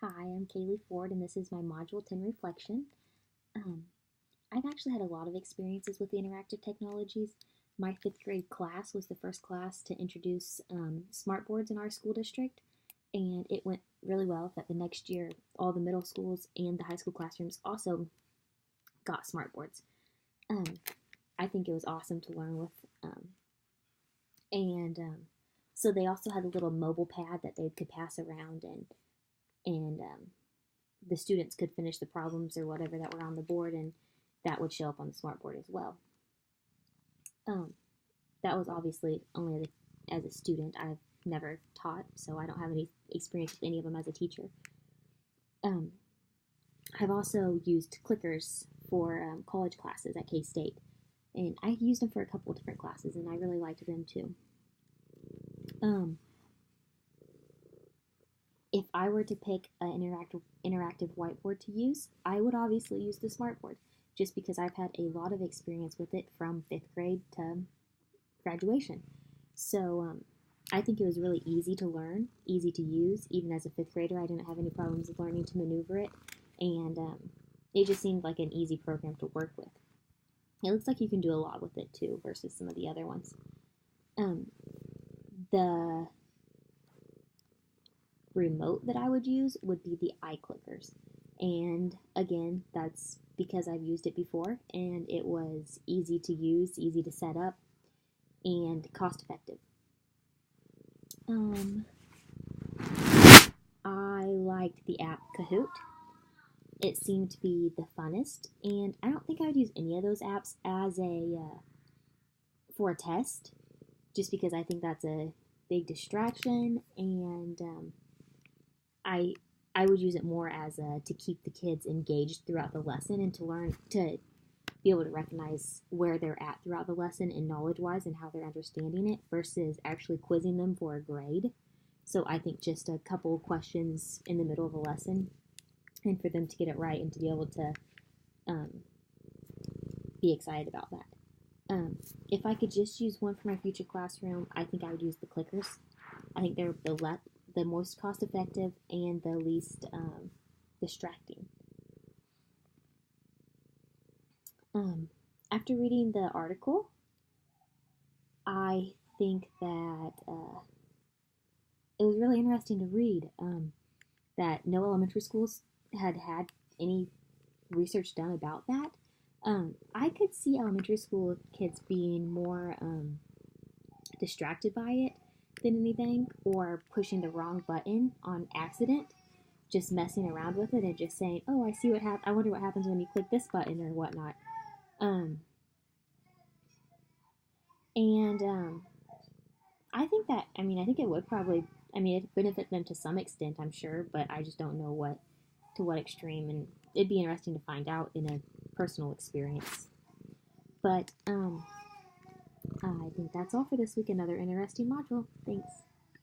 Hi, I'm Kaylee Ford, and this is my Module 10 reflection. Um, I've actually had a lot of experiences with the interactive technologies. My fifth grade class was the first class to introduce smart boards in our school district, and it went really well. That the next year, all the middle schools and the high school classrooms also got smart boards. Um, I think it was awesome to learn with, and so they also had a little mobile pad that they could pass around, and the students could finish the problems or whatever that were on the board, and that would show up on the smart board as well. Um, that was obviously only as a student. I've never taught, so I don't have any experience with any of them as a teacher. Um, I've also used clickers for college classes at K-State, and I used them for a couple of different classes, and I really liked them too. If I were to pick an interactive whiteboard to use, I would obviously use the smartboard, just because I've had a lot of experience with it from fifth grade to graduation. So I think it was really easy to learn, easy to use. Even as a fifth grader, I didn't have any problems learning to maneuver it, and it just seemed like an easy program to work with. It looks like you can do a lot with it too, versus some of the other ones. The remote that I would use would be the iClickers. And again, that's because I've used it before and it was easy to use, easy to set up, and cost effective. I liked the app Kahoot. It seemed to be the funnest, and I don't think I would use any of those apps as a for a test, just because I think that's a big distraction, and I I would use it more as to keep the kids engaged throughout the lesson and to learn to be able to recognize where they're at throughout the lesson and knowledge-wise and how they're understanding it versus actually quizzing them for a grade. So I think just a couple of questions in the middle of a lesson and for them to get it right and to be able to um, be excited about that. If I could just use one for my future classroom, I think I would use the clickers. I think they're the most cost effective and the least distracting. After reading the article, I think that it was really interesting to read that no elementary schools had any research done about that. I could see elementary school kids being more distracted by it than anything, or pushing the wrong button on accident, just messing around with it and just saying, "Oh, I see what happened. I wonder what happens when you click this button or whatnot." Um, and I think that I think it would probably it'd benefit them to some extent, I'm sure, but I just don't know what extreme, and it'd be interesting to find out in a personal experience. But I think that's all for this week. Another interesting module. Thanks.